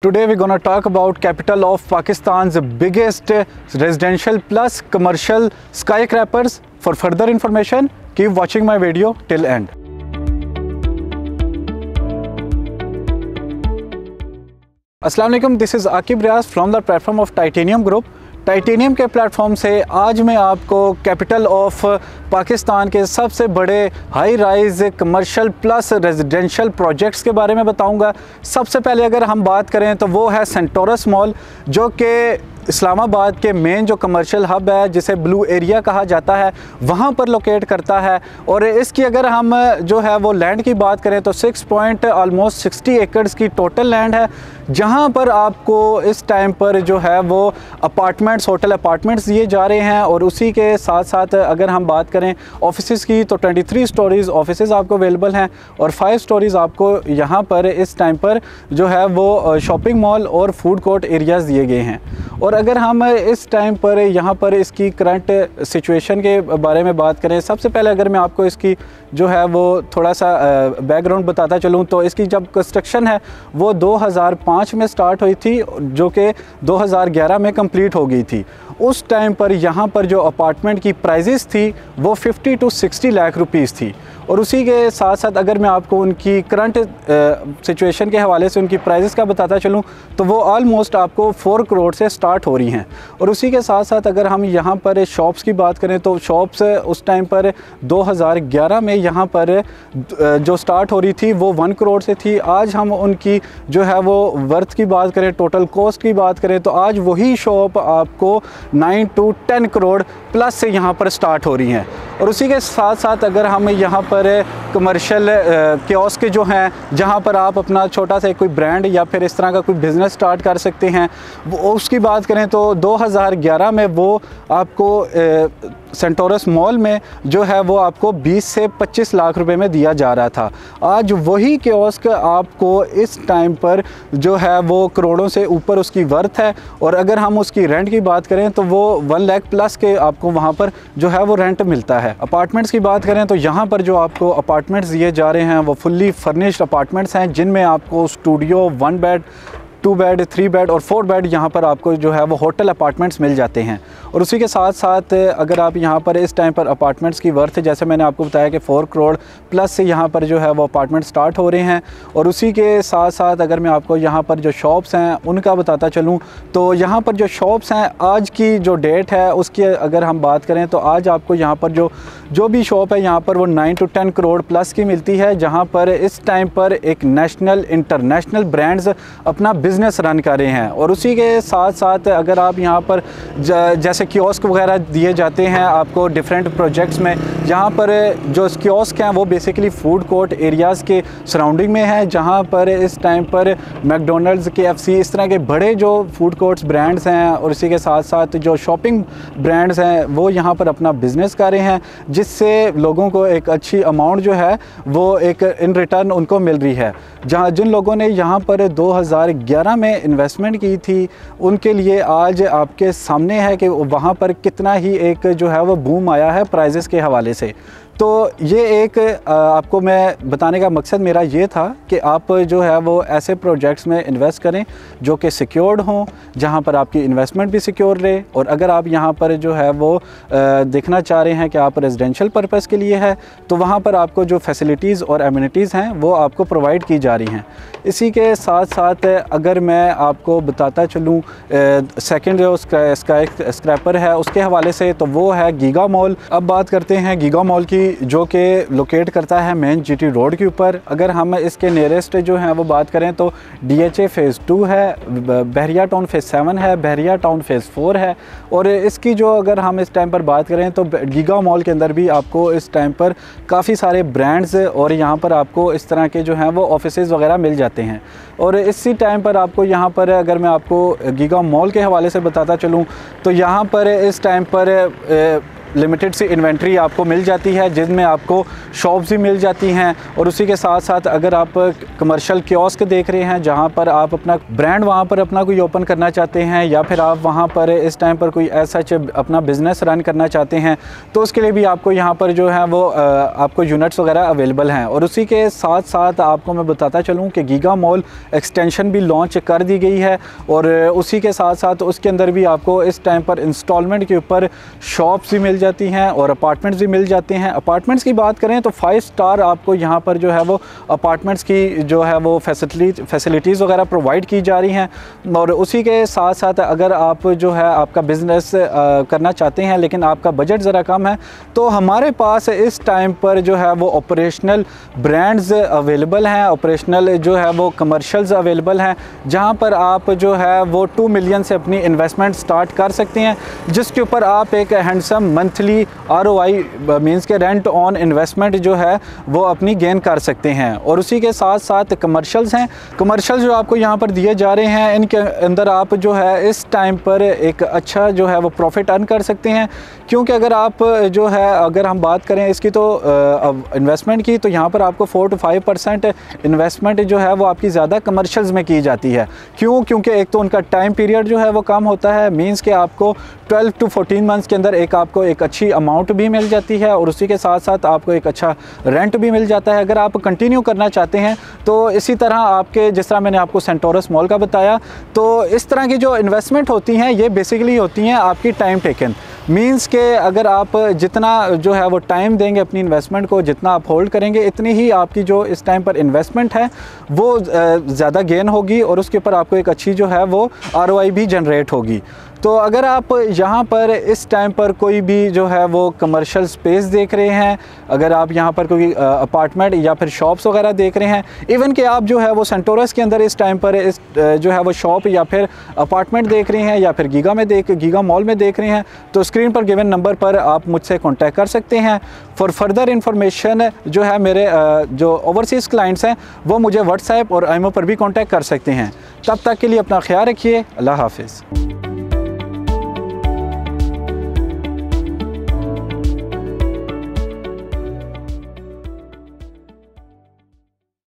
Today we're going to talk about capital of Pakistan's biggest residential plus commercial skyscrapers. For further information, keep watching my video till end. Assalamu alaikum, this is Aqib Riaz from the platform of Titanium Group. Titanium के platform से आज मैं आपको capital of Pakistan के सबसे बड़े high rise commercial plus residential projects के बारे में बताऊंगा। सबसे पहले अगर हम बात करें तो वो है सेंटोरस मॉल, जो कि इस्लामाबाद के मेन जो कमर्शियल हब है जिसे ब्लू एरिया कहा जाता है वहाँ पर लोकेट करता है। और इसकी अगर हम जो है वो लैंड की बात करें तो ऑलमोस्ट 60 एकड़्स की टोटल लैंड है, जहाँ पर आपको इस टाइम पर जो है वो अपार्टमेंट्स, होटल अपार्टमेंट्स दिए जा रहे हैं। और उसी के साथ साथ अगर हम बात करें ऑफिसेज़ की तो 23 स्टोरीज़ ऑफिसेज़ आपको अवेलेबल हैं और 5 स्टोरीज़ आपको यहाँ पर इस टाइम पर जो है वो शॉपिंग मॉल और फूड कोर्ट एरियाज़ दिए गए हैं। और अगर हम इस टाइम पर यहाँ पर इसकी करंट सिचुएशन के बारे में बात करें, सबसे पहले अगर मैं आपको इसकी जो है वो थोड़ा सा बैकग्राउंड बताता चलूँ तो इसकी जब कंस्ट्रक्शन है वो 2005 में स्टार्ट हुई थी, जो कि 2011 में कंप्लीट हो गई थी। उस टाइम पर यहाँ पर जो अपार्टमेंट की प्राइजेस थी वो 50 to 60 लाख रुपीस थी। और उसी के साथ साथ अगर मैं आपको उनकी करंट सिचुएशन के हवाले से उनकी प्राइजेस का बताता चलूँ तो वो ऑलमोस्ट आपको 4 करोड़ से स्टार्ट हो रही हैं। और उसी के साथ साथ अगर हम यहाँ पर शॉप्स की बात करें तो शॉप्स उस टाइम पर 2011 में यहाँ पर जो स्टार्ट हो रही थी वो 1 करोड़ से थी। आज हम उनकी जो है वो वर्थ की बात करें, टोटल कॉस्ट की बात करें तो आज वही शॉप आपको 9 to 10 करोड़ प्लस से यहाँ पर स्टार्ट हो रही हैं। और उसी के साथ साथ अगर हम यहाँ पर कमर्शियल कियोस्क जो हैं जहाँ पर आप अपना छोटा सा कोई ब्रांड या फिर इस तरह का कोई बिज़नेस स्टार्ट कर सकते हैं, वो उसकी बात करें तो 2011 में वो आपको सेंटोरस मॉल में जो है वो आपको 20 से 25 लाख रुपए में दिया जा रहा था। आज वही कियोस्क आपको इस टाइम पर जो है वो करोड़ों से ऊपर उसकी वर्थ है। और अगर हम उसकी रेंट की बात करें तो वो 1 लाख प्लस के आपको वहाँ पर जो है वो रेंट मिलता है। अपार्टमेंट्स की बात करें तो यहाँ पर जो आपको अपार्टमेंट्स दिए जा रहे हैं वो फुल्ली फर्निश्ड अपार्टमेंट्स हैं, जिनमें आपको स्टूडियो, 1 बेड, 2 बेड, 3 बेड और 4 बेड यहाँ पर आपको जो है वो होटल अपार्टमेंट्स मिल जाते हैं। और उसी के साथ साथ अगर आप यहाँ पर इस टाइम पर अपार्टमेंट्स की वर्थ जैसे मैंने आपको बताया कि 4 करोड़ प्लस से यहाँ पर जो है वो अपार्टमेंट स्टार्ट हो रहे हैं। और उसी के साथ साथ अगर मैं आपको यहाँ पर जो शॉप्स हैं उनका बताता चलूँ तो यहाँ पर जो शॉप्स हैं आज की जो डेट है उसकी अगर हम बात करें तो आज आपको यहाँ पर जो भी शॉप है यहाँ पर वो 9 to 10 करोड़ प्लस की मिलती है, जहाँ पर इस टाइम पर एक नेशनल इंटरनेशनल ब्रांड्स अपना बिज़नेस रन कर रहे हैं। और उसी के साथ साथ अगर आप यहाँ पर जैसे कियोस्क वगैरह दिए जाते हैं आपको डिफरेंट प्रोजेक्ट्स में, जहाँ पर जो कियोस्क हैं वो बेसिकली फूड कोर्ट एरियाज़ के सराउंडिंग में है, जहाँ पर इस टाइम पर मैकडोनल्ड्स, KFC इस तरह के बड़े जो फूड कोर्ट्स ब्रांड्स हैं और इसी के साथ साथ जो शॉपिंग ब्रांड्स हैं वो यहाँ पर अपना बिज़नेस कर रहे हैं, जिससे लोगों को एक अच्छी अमाउंट जो है वो एक इन रिटर्न उनको मिल रही है। जिन लोगों ने यहाँ पर 2011 में इन्वेस्टमेंट की थी उनके लिए आज आपके सामने है कि वहाँ पर कितना ही एक जो है वो बूम आया है प्राइजेस के हवाले से। तो ये एक आपको मैं बताने का मकसद मेरा ये था कि आप जो है वो ऐसे प्रोजेक्ट्स में इन्वेस्ट करें जो कि सिक्योर्ड हों, जहाँ पर आपकी इन्वेस्टमेंट भी सिक्योर रहे। और अगर आप यहाँ पर जो है वो देखना चाह रहे हैं कि आप रेजिडेंशियल पर्पस के लिए है तो वहाँ पर आपको जो फैसिलिटीज़ और एमिनिटीज़ हैं वो आपको प्रोवाइड की जा रही हैं। इसी के साथ साथ अगर मैं आपको बताता चलूँ सेकेंड जो स्काई स्क्रैपर है उसके हवाले से तो वो है गीगा मॉल। अब बात करते हैं गीगा मॉल की, जो कि लोकेट करता है मेन GT रोड के ऊपर। अगर हम इसके नियरेस्ट जो हैं वो बात करें तो DHA फ़ेज़ 2 है, बहरिया टाउन फ़ेज़ 7 है, बहरिया टाउन फ़ेज़ 4 है। और इसकी जो अगर हम इस टाइम पर बात करें तो गीगा मॉल के अंदर भी आपको इस टाइम पर काफ़ी सारे ब्रांड्स और यहाँ पर आपको इस तरह के जो हैं वो ऑफिसेज़ वगैरह मिल जाते हैं। और इसी टाइम पर आपको यहाँ पर अगर मैं आपको गीगा मॉल के हवाले से बताता चलूँ तो यहाँ पर इस टाइम पर लिमिटेड सी इन्वेंट्री आपको मिल जाती है, जिनमें आपको शॉप्स भी मिल जाती हैं। और उसी के साथ साथ अगर आप कमर्शियल कियोस्क देख रहे हैं जहाँ पर आप अपना ब्रांड वहाँ पर अपना कोई ओपन करना चाहते हैं, या फिर आप वहाँ पर इस टाइम पर कोई ऐसा अपना बिज़नेस रन करना चाहते हैं, तो उसके लिए भी आपको यहाँ पर जो है वो आपको यूनिट्स वगैरह अवेलेबल हैं। और उसी के साथ साथ आपको मैं बताता चलूँ कि गीगा मॉल एक्सटेंशन भी लॉन्च कर दी गई है, और उसी के साथ साथ उसके अंदर भी आपको इस टाइम पर इंस्टॉलमेंट के ऊपर शॉप्स भी मिल जाती हैं और अपार्टमेंट्स भी मिल जाते हैं। अपार्टमेंट्स की बात करें तो 5 स्टार आपको यहाँ पर जो है वो अपार्टमेंट्स की जो है वो फैसिलिटीज़ वगैरह प्रोवाइड की जा रही हैं। और उसी के साथ साथ अगर आप जो है आपका बिज़नेस करना चाहते हैं लेकिन आपका बजट ज़रा कम है, तो हमारे पास इस टाइम पर जो है वो ऑपरेशनल ब्रांड्स अवेलेबल हैं, ऑपरेशनल जो है वो कमर्शियल्स अवेलेबल हैं, जहाँ पर आप जो है वो 2 मिलियन से अपनी इन्वेस्टमेंट स्टार्ट कर सकते हैं, जिसके ऊपर आप एक हैंडसम मंथली ROI मींस के रेंट ऑन इन्वेस्टमेंट जो है वो अपनी गेन कर सकते हैं। और उसी के साथ साथ कमर्शियल्स हैं, कमर्शियल जो आपको यहाँ पर दिए जा रहे हैं, इनके अंदर आप जो है इस टाइम पर एक अच्छा जो है वो प्रॉफिट अर्न कर सकते हैं। क्योंकि अगर आप जो है अगर हम बात करें इसकी तो इन्वेस्टमेंट की, तो यहाँ पर आपको 4 to 5% इन्वेस्टमेंट जो है वो आपकी ज़्यादा कमर्शियल्स में की जाती है। क्योंकि एक तो उनका टाइम पीरियड जो है वो कम होता है, मींस कि आपको 12 to 14 मंथ्स के अंदर आपको एक अच्छी अमाउंट भी मिल जाती है, और उसी के साथ साथ आपको एक अच्छा रेंट भी मिल जाता है। अगर आप कंटिन्यू करना चाहते हैं तो इसी तरह आपके, जिस तरह मैंने आपको सेंटोरस मॉल का बताया, तो इस तरह की जो इन्वेस्टमेंट होती हैं ये बेसिकली होती हैं आपकी टाइम टेकन, मींस के अगर आप जितना जो है वो टाइम देंगे अपनी इन्वेस्टमेंट को, जितना आप होल्ड करेंगे, इतनी ही आपकी जो इस टाइम पर इन्वेस्टमेंट है वो ज़्यादा गेन होगी, और उसके ऊपर आपको एक अच्छी जो है वो ROI भी जनरेट होगी। तो अगर आप यहाँ पर इस टाइम पर कोई भी जो है वो कमर्शियल स्पेस देख रहे हैं, अगर आप यहाँ पर कोई अपार्टमेंट या फिर शॉप्स वगैरह देख रहे हैं, इवन कि आप जो है वो सेंटोरस के अंदर इस टाइम पर इस जो है वो शॉप या फिर अपार्टमेंट देख रहे हैं, या फिर गीगा मॉल में देख रहे हैं, तो स्क्रीन पर गिवन नंबर पर आप मुझसे कॉन्टैक्ट कर सकते हैं। फॉर फर्दर इन्फॉर्मेशन जो है मेरे जो ओवरसीज़ क्लाइंट्स हैं वो मुझे व्हाट्सएप और IMO पर भी कॉन्टैक्ट कर सकते हैं। तब तक के लिए अपना ख्याल रखिए। अल्लाह हाफिज़।